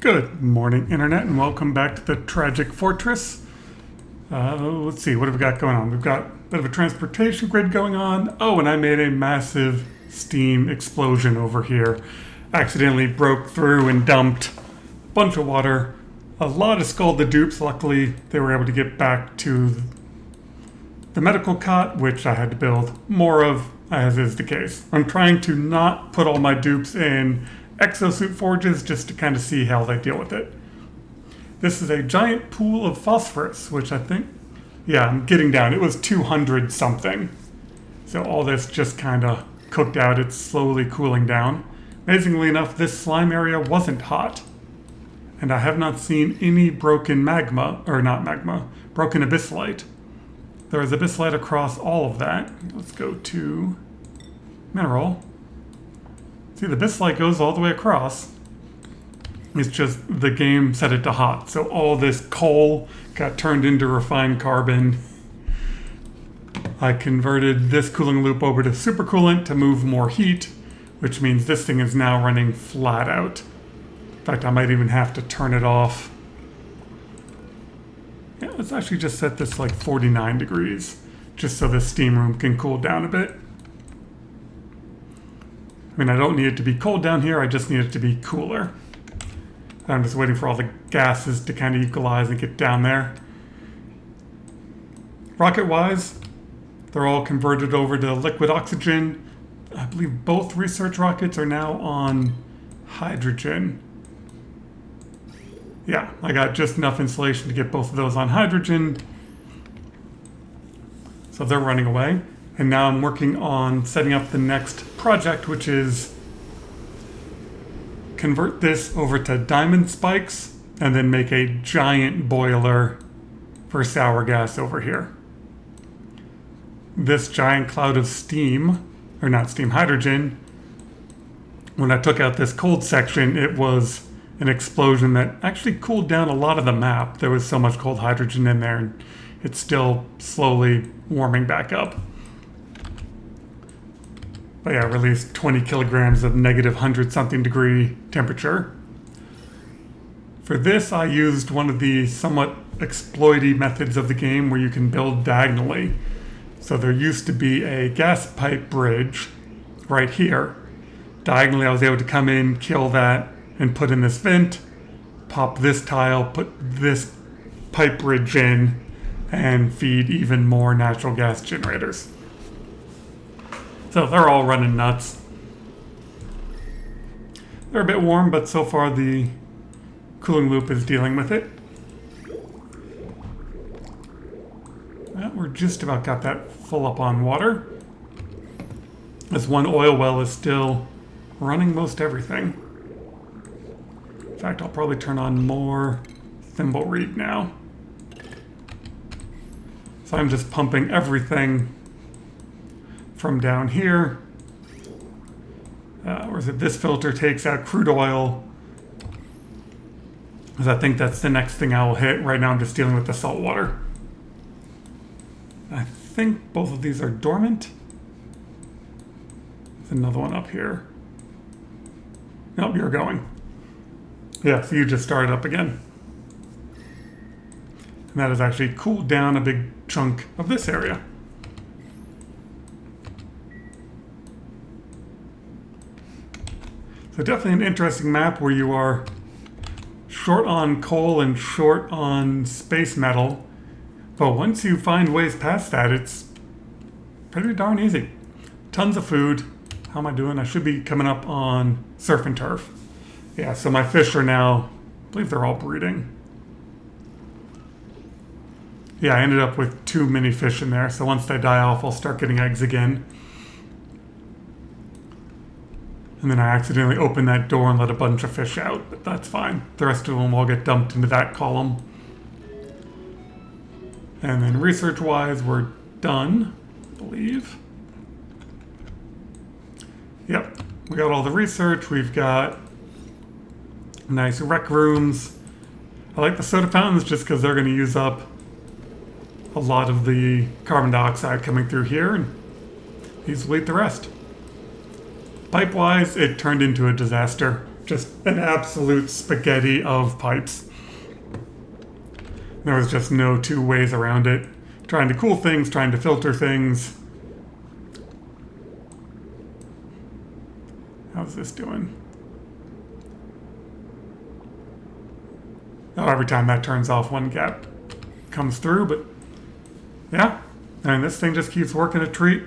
Good morning, Internet, and welcome back to the Tragic Fortress. Let's see, what have we got going on? We've got a bit of a transportation grid going on. Oh, and I made a massive steam explosion over here. Accidentally broke through and dumped a bunch of water. A lot of scalded dupes. Luckily, they were able to get back to the medical cot, which I had to build more of, as is the case. I'm trying to not put all my dupes in exosuit forges just to kind of see how they deal with it. This is a giant pool of phosphorus, which I think, yeah, I'm getting down. It was 200 something. So all this just kind of cooked out. It's slowly cooling down. Amazingly enough, this slime area wasn't hot. And I have not seen any broken magma, or not magma, broken abyssite. There is abyssite across all of that. Let's go to mineral. See, the abyssite goes all the way across. It's just the game set it to hot. So all this coal got turned into refined carbon. I converted this cooling loop over to supercoolant to move more heat, which means this thing is now running flat out. In fact, I might even have to turn it off. Yeah, let's actually just set this like 49 degrees, just so the steam room can cool down a bit. I mean, I don't need it to be cold down here, I just need it to be cooler. I'm just waiting for all the gases to kind of equalize and get down there. Rocket-wise, they're all converted over to liquid oxygen. I believe both research rockets are now on hydrogen. Yeah, I got just enough insulation to get both of those on hydrogen. So they're running away. And now I'm working on setting up the next project, which is convert this over to diamond spikes and then make a giant boiler for sour gas over here. This giant cloud of steam, or not steam, hydrogen, when I took out this cold section, it was an explosion that actually cooled down a lot of the map. There was so much cold hydrogen in there, and it's still slowly warming back up. But yeah, released 20 kilograms of negative 100-something degree temperature. For this, I used one of the somewhat exploity methods of the game where you can build diagonally. So there used to be a gas pipe bridge right here. Diagonally, I was able to come in, kill that, and put in this vent, pop this tile, put this pipe bridge in, and feed even more natural gas generators. So they're all running nuts. They're a bit warm, but so far the cooling loop is dealing with it. Well, we're just about got that full up on water. This one oil well is still running most everything. In fact, I'll probably turn on more thimble reed now. So I'm just pumping everything from down here. Or is it this filter takes out crude oil? Because I think that's the next thing I will hit. Right now I'm just dealing with the salt water. I think both of these are dormant. There's another one up here. Nope, you're going. Yeah, so you just started up again. And that has actually cooled down a big chunk of this area. So definitely an interesting map where you are short on coal and short on space metal. But once you find ways past that, it's pretty darn easy. Tons of food. How am I doing? I should be coming up on surf and turf. Yeah, so my fish are now, I believe they're all breeding. Yeah, I ended up with too many fish in there. So once they die off, I'll start getting eggs again. And then I accidentally opened that door and let a bunch of fish out, but that's fine. The rest of them will get dumped into that column. And then research-wise, we're done, I believe. Yep, we got all the research. We've got nice rec rooms. I like the soda fountains just because they're going to use up a lot of the carbon dioxide coming through here, and these will eat the rest. Pipe-wise, it turned into a disaster. just an absolute spaghetti of pipes. There was just no two ways around it. Trying to cool things, trying to filter things. How's this doing? Oh, every time that turns off, one gap comes through, but yeah. And this thing just keeps working a treat.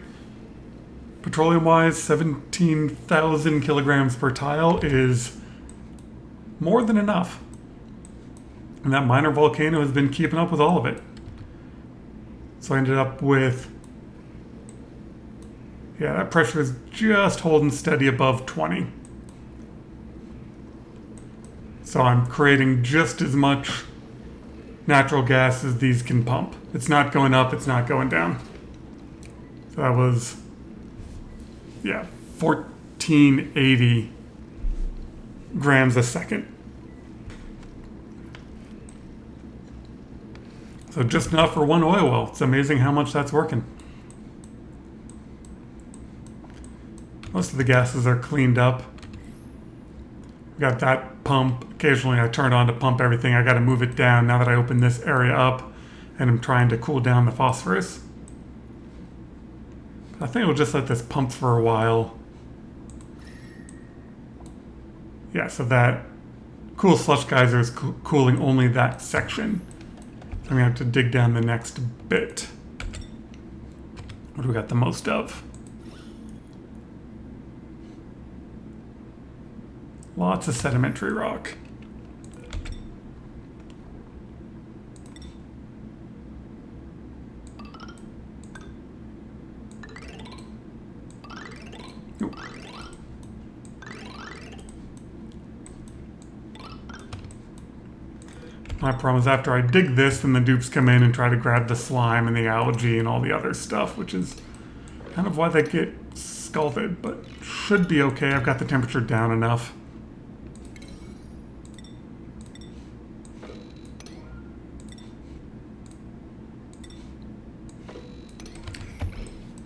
Petroleum-wise, 17,000 kilograms per tile is more than enough. And that minor volcano has been keeping up with all of it. So I ended up with, yeah, that pressure is just holding steady above 20. So I'm creating just as much natural gas as these can pump. It's not going up, it's not going down. So that was, yeah, 1480 grams a second. So just enough for one oil well. It's amazing how much that's working. Most of the gases are cleaned up. Got that pump. Occasionally I turn on to pump everything. I got to move it down now that I open this area up and I'm trying to cool down the phosphorus. I think we'll just let this pump for a while. Yeah, so that cool slush geyser is cooling only that section. So I'm going to have to dig down the next bit. What do we got the most of? Lots of sedimentary rock. Ooh. My problem is after I dig this, then the dupes come in and try to grab the slime and the algae and all the other stuff, which is kind of why they get scalded, but should be okay. I've got the temperature down enough.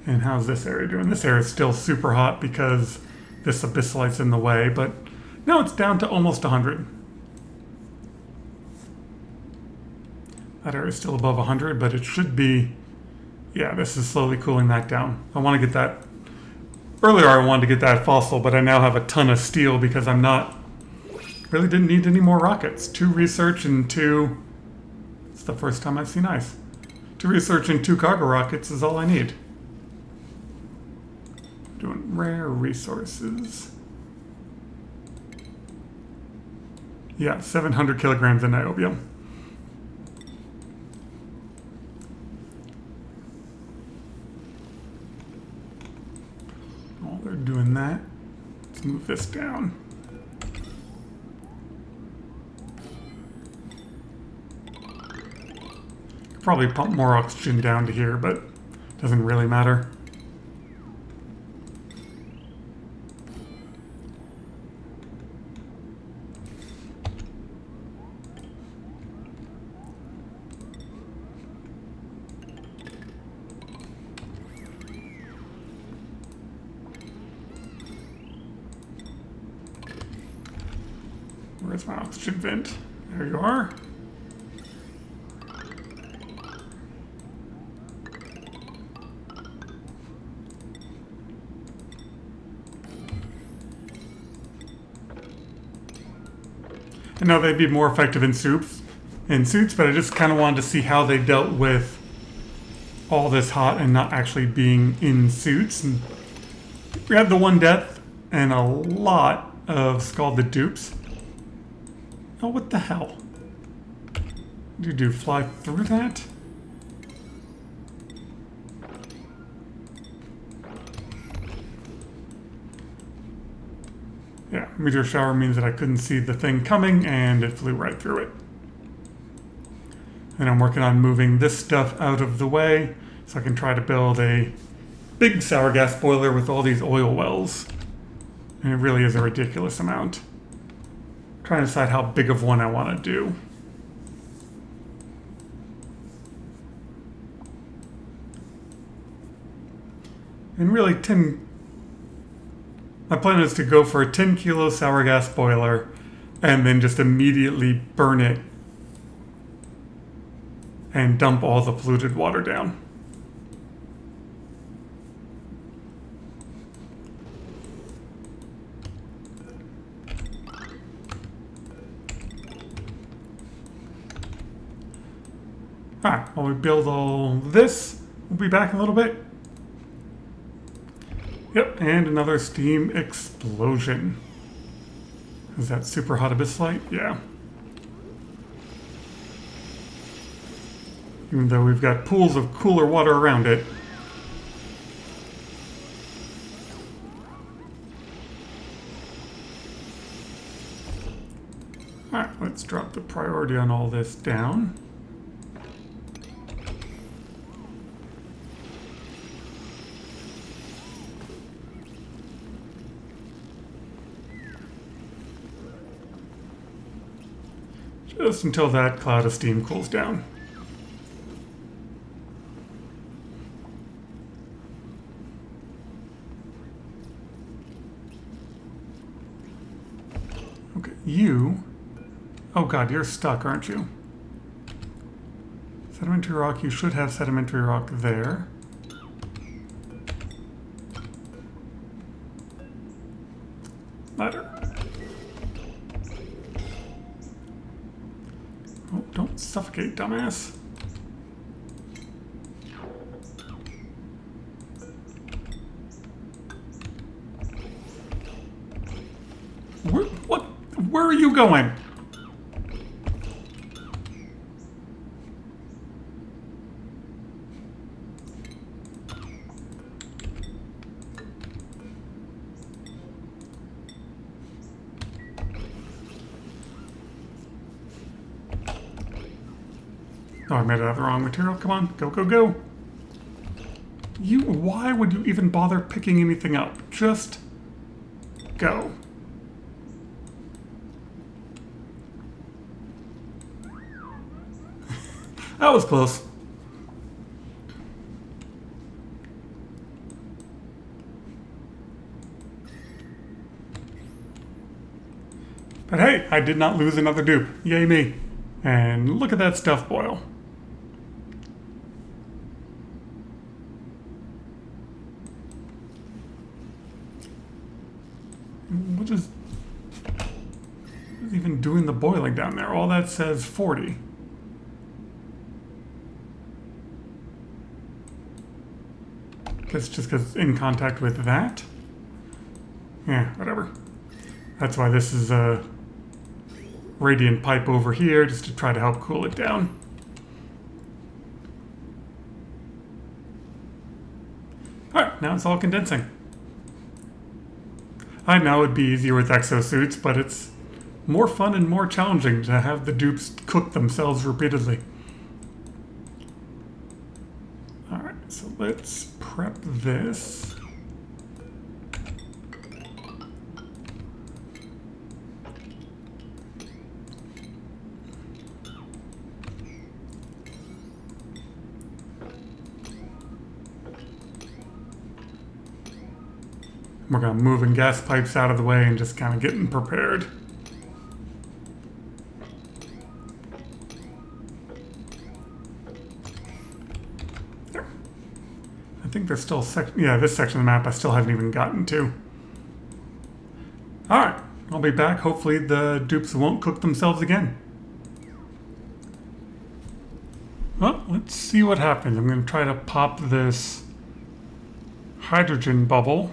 And how's this area doing? This area is still super hot because this abyssalite's in the way, but now it's down to almost 100. That area is still above 100, but it should be, yeah, this is slowly cooling that down. I want to get that, earlier I wanted to get that fossil, but I now have a ton of steel because I'm not, really didn't need any more rockets. 2 research and 2, it's the first time I've seen ice. 2 research and 2 cargo rockets is all I need. Doing rare resources. Yeah, 700 kilograms of niobium. While they're doing that, let's move this down. Could probably pump more oxygen down to here, but it doesn't really matter. Where's my oxygen vent? There you are. I know they'd be more effective in suits, but I just kind of wanted to see how they dealt with all this hot and not actually being in suits. And we had the 1 death and a lot of scalded dupes. Oh, what the hell? What do? Fly through that? Yeah, meteor shower means that I couldn't see the thing coming and it flew right through it. And I'm working on moving this stuff out of the way so I can try to build a big sour gas boiler with all these oil wells. And it really is a ridiculous amount. Trying to decide how big of one I want to do. And really, My plan is to go for a 10 kilo sour gas boiler and then just immediately burn it and dump all the polluted water down. Alright, while we build all this, we'll be back in a little bit. Yep, and another steam explosion. Is that super hot abyssite? Yeah. Even though we've got pools of cooler water around it. Alright, let's drop the priority on all this down. Just until that cloud of steam cools down. Okay, you... Oh god, you're stuck, aren't you? Sedimentary rock, you should have sedimentary rock there. Ladder. Oh, don't suffocate, dumbass. Where are you going? Oh, I made it out of the wrong material. Come on, go, go, go. Why would you even bother picking anything up? Just go. That was close. But hey, I did not lose another dupe. Yay me. And look at that stuff boil. What is even doing the boiling down there? All that says 40. Guess just because it's in contact with that. Yeah, whatever. That's why this is a radiant pipe over here, just to try to help cool it down. Alright, now it's all condensing. I know it'd be easier with exosuits, but it's more fun and more challenging to have the dupes cook themselves repeatedly. Alright, so let's prep this. We're going to moving gas pipes out of the way and just kind of getting prepared. There. I think there's still this section of the map I still haven't even gotten to. Alright, I'll be back. Hopefully the dupes won't cook themselves again. Well, let's see what happens. I'm going to try to pop this hydrogen bubble.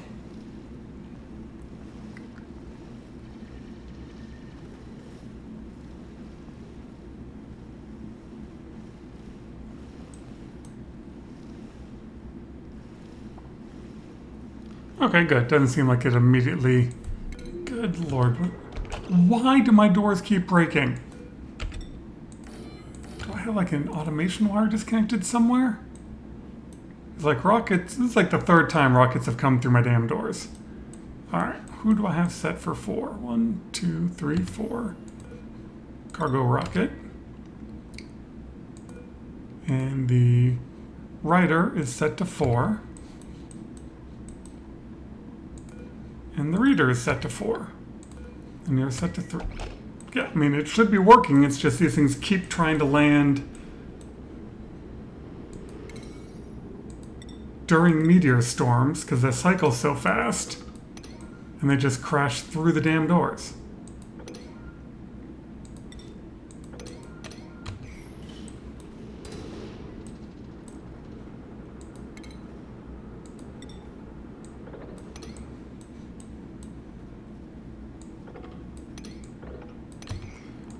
Okay, good. Doesn't seem like it immediately... Good lord. Why do my doors keep breaking? Do I have like an automation wire disconnected somewhere? It's like rockets... This is like the third time rockets have come through my damn doors. Alright, who do I have set for 4? 1, 2, 3, 4. Cargo rocket. And the rider is set to 4. And the reader is set to 4. And you're set to 3. Yeah, I mean, it should be working. It's just these things keep trying to land during meteor storms because they cycle so fast. And they just crash through the damn doors.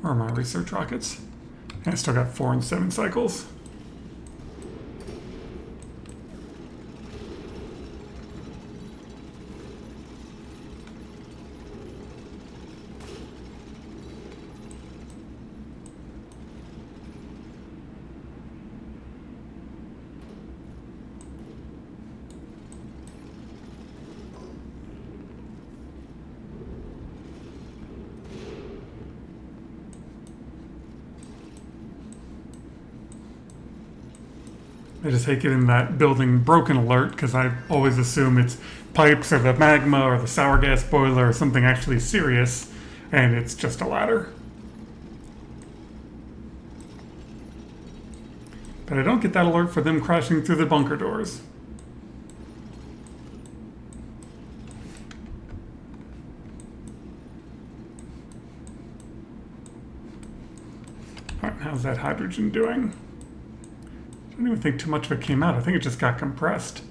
Where are my research rockets? I still got 4 and 7 cycles. I just hate getting that building broken alert because I always assume it's pipes or the magma or the sour gas boiler or something actually serious, and it's just a ladder. But I don't get that alert for them crashing through the bunker doors. Alright, how's that hydrogen doing? I don't even think too much of it came out. I think it just got compressed.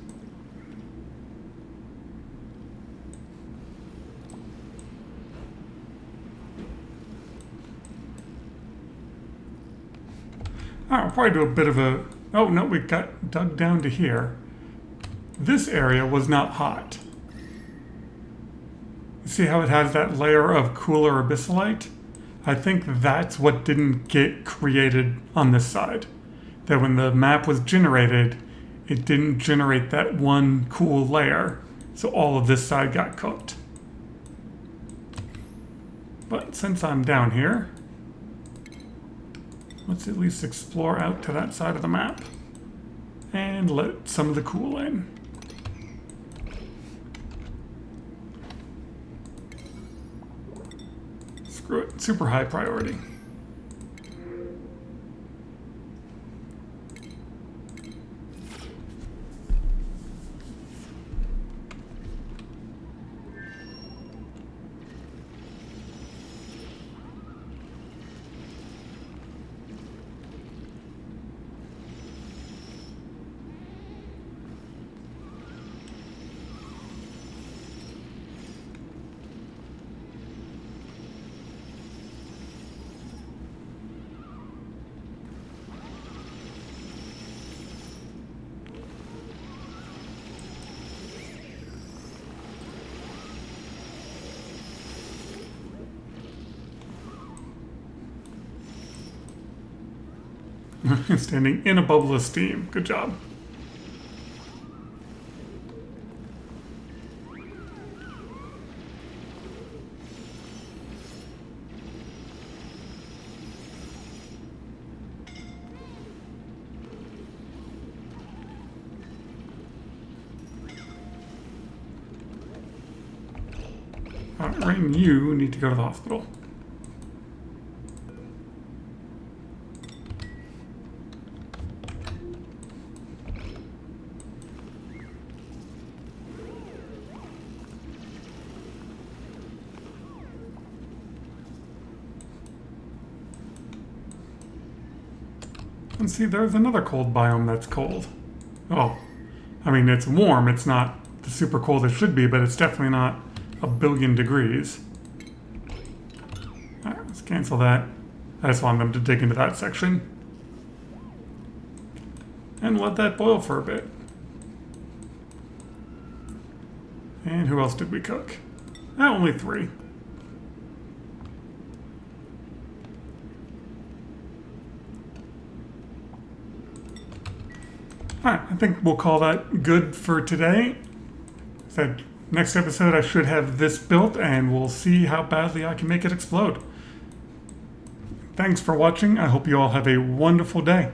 Alright, we'll probably do a bit of a... Oh, no, we got dug down to here. This area was not hot. You see how it has that layer of cooler abyssalite? I think that's what didn't get created on this side. That when the map was generated, it didn't generate that one cool layer, so all of this side got cooked. But since I'm down here, let's at least explore out to that side of the map and let some of the cool in. Screw it, super high priority. Standing in a bubble of steam. Good job. Rain, you need to go to the hospital. And see, there's another cold biome that's cold. Oh, I mean, it's warm. It's not the super cold it should be, but it's definitely not a billion degrees. All right, let's cancel that. I just want them to dig into that section. And let that boil for a bit. And who else did we cook? Only 3. Alright, I think we'll call that good for today. Said next episode I should have this built and we'll see how badly I can make it explode. Thanks for watching. I hope you all have a wonderful day.